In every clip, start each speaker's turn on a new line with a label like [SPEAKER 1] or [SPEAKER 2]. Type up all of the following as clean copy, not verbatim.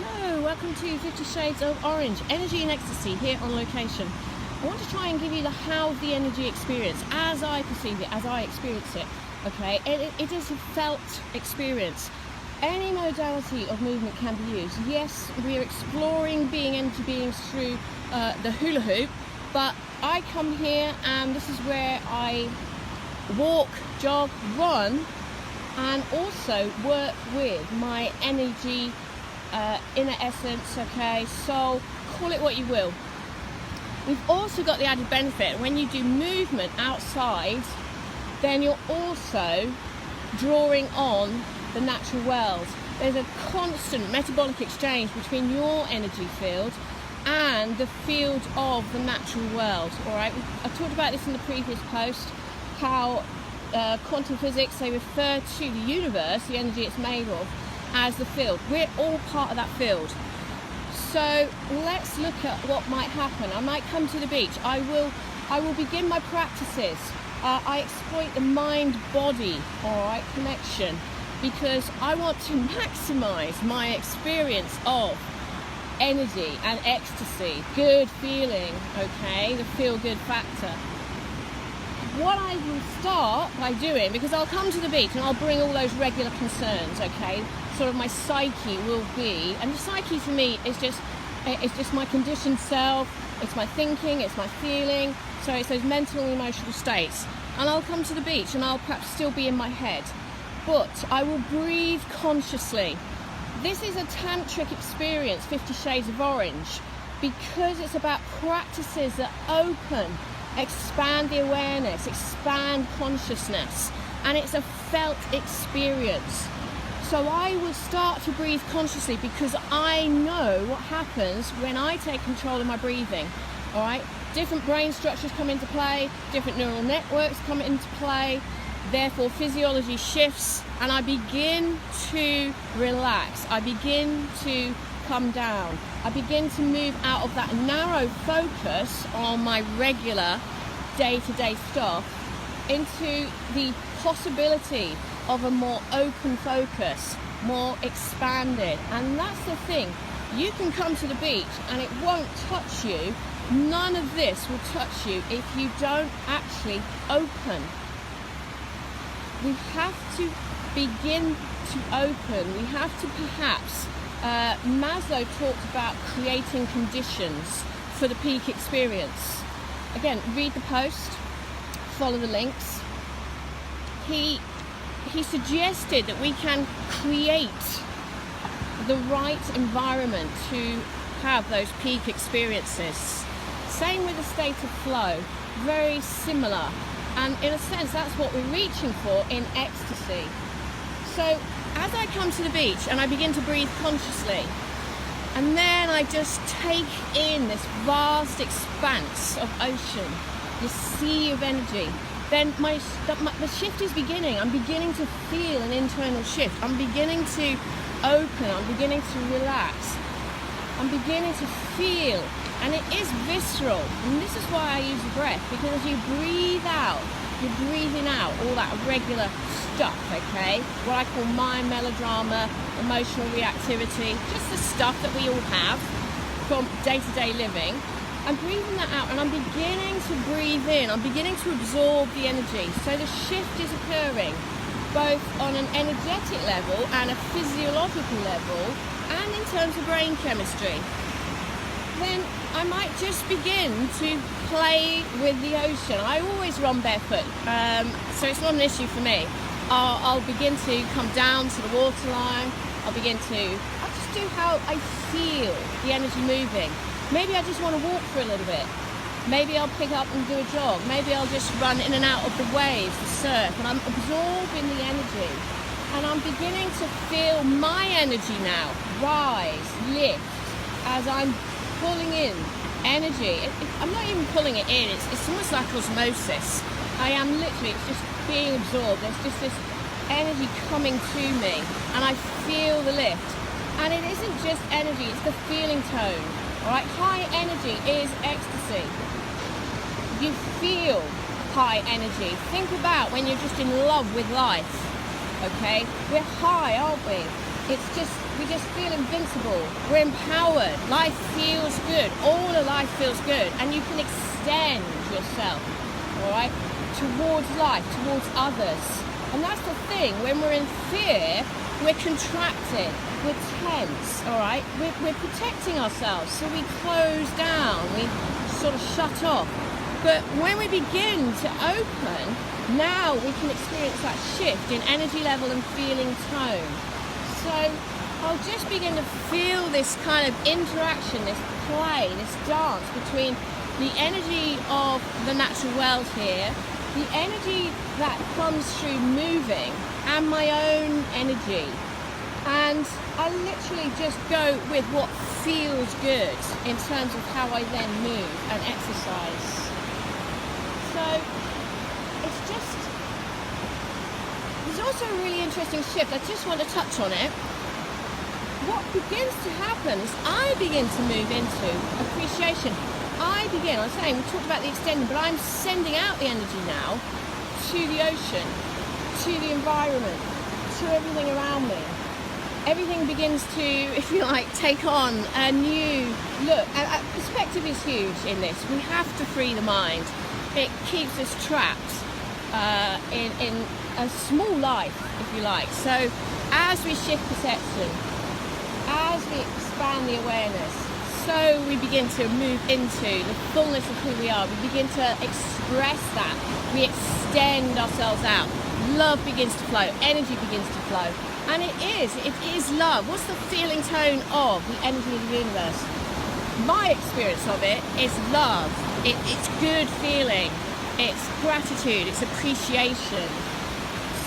[SPEAKER 1] Hello, welcome to 50 Shades of Orange, Energy and Ecstasy here on location. I want to try and give you the how of the energy experience as I perceive it, as I experience it, okay? It is a felt experience. Any modality of movement can be used. Yes, we are exploring being energy beings through the hula hoop, but I come here and this is where I walk, jog, run, and also work with my energy, inner essence, okay, soul, call it what you will. We've also got the added benefit, when you do movement outside, then you're also drawing on the natural world. There's a constant metabolic exchange between your energy field and the field of the natural world, all right? I talked about this in the previous post, how quantum physics, they refer to the universe, the energy it's made of, as the field. We're all part of that field. So let's look at what might happen. I might come to the beach. I will begin my practices. I exploit the mind-body, all right, connection, because I want to maximize my experience of energy and ecstasy, good feeling, okay, the feel-good factor. What I will start by doing, because I'll come to the beach and I'll bring all those regular concerns, okay, sort of my psyche will be, and the psyche for me is just my conditioned self, it's my thinking, it's my feeling, so it's those mental and emotional states. And I'll come to the beach and I'll perhaps still be in my head, but I will breathe consciously. This is a tantric experience, 50 Shades of Orange, because it's about practices that open, expand the awareness, expand consciousness, and it's a felt experience. So I will start to breathe consciously because I know what happens when I take control of my breathing, all right? Different brain structures come into play, different neural networks come into play, therefore physiology shifts, and I begin to relax, I begin to come down. I begin to move out of that narrow focus on my regular day-to-day stuff into the possibility of a more open focus, more expanded. And that's the thing. You can come to the beach and it won't touch you. None of this will touch you if you don't actually open. We have to begin to open. We have to perhaps Maslow talked about creating conditions for the peak experience. Again, read the post, follow the links. He suggested that we can create the right environment to have those peak experiences. Same with the state of flow, very similar. And in a sense, that's what we're reaching for in ecstasy. So as I come to the beach and I begin to breathe consciously, and then I just take in this vast expanse of ocean, this sea of energy, then the shift is beginning. I'm beginning to feel an internal shift. I'm beginning to open, I'm beginning to relax. I'm beginning to feel, and it is visceral. And this is why I use the breath, because as you breathe out, you're breathing out all that regular stuff, okay? What I call mind melodrama, emotional reactivity, just the stuff that we all have from day-to-day living. I'm breathing that out and I'm beginning to breathe in. I'm beginning to absorb the energy. So the shift is occurring both on an energetic level and a physiological level, and in terms of brain chemistry. Then I might just begin to play with the ocean. I always run barefoot, so it's not an issue for me. I'll begin to come down to the waterline. I'll just do how I feel the energy moving. Maybe I just want to walk for a little bit. Maybe I'll pick up and do a jog. Maybe I'll just run in and out of the waves, the surf, and I'm absorbing the energy. And I'm beginning to feel my energy now rise, lift, as I'm pulling in energy. I'm not even pulling it in, it's almost like osmosis. I am literally, it's just being absorbed. There's just this energy coming to me, and I feel the lift. And it isn't just energy, it's the feeling tone. All right, high energy is ecstasy. You feel high energy. Think about when you're just in love with life, okay? We're high, aren't we? we just feel invincible. We're empowered. Life feels good. All of life feels good. And you can extend yourself, all right, towards life, towards others. And that's the thing. When we're in fear, we're contracted. We're tense, all right? We're protecting ourselves. So we close down. We sort of shut off. But when we begin to open, now we can experience that shift in energy level and feeling tone. So I'll just begin to feel this kind of interaction, this play, this dance between the energy of the natural world here, the energy that comes through moving, and my own energy. And I literally just go with what feels good in terms of how I then move and exercise. So it's just, there's also a really interesting shift. I just want to touch on it. What begins to happen is I begin to move into appreciation. I'm saying, we talked about the extending, but I'm sending out the energy now to the ocean, to the environment, to everything around me. Everything begins to, if you like, take on a new look. And perspective is huge in this. We have to free the mind. It keeps us trapped in a small life, if you like. So as we shift perception, as we expand the awareness, so we begin to move into the fullness of who we are. We begin to express that. We extend ourselves out. Love begins to flow. Energy begins to flow. And it is love. What's the feeling tone of the energy of the universe? My experience of it is love. It's good feeling. It's gratitude. It's appreciation.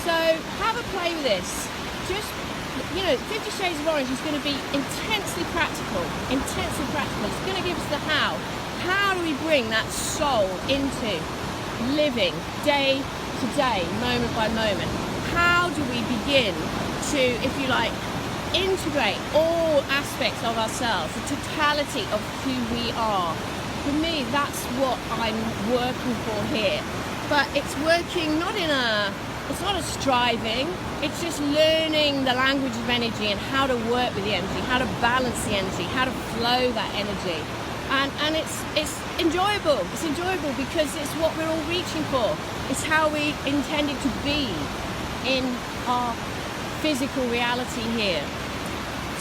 [SPEAKER 1] So have a play with this. Just, 50 Shades of Orange is going to be intensely practical. It's going to give us the how. How do we bring that soul into living day to day, moment by moment? How do we begin to, if you like, integrate all aspects of ourselves, the totality of who we are? For me, that's what I'm working for here. But it's working it's not a striving, it's just learning the language of energy and how to work with the energy, how to balance the energy, how to flow that energy. And it's enjoyable. It's enjoyable because it's what we're all reaching for. It's how we intended to be in our physical reality here.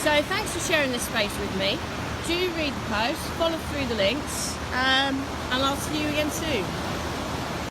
[SPEAKER 1] So thanks for sharing this space with me. Do read the post, follow through the links, and I'll see you again soon.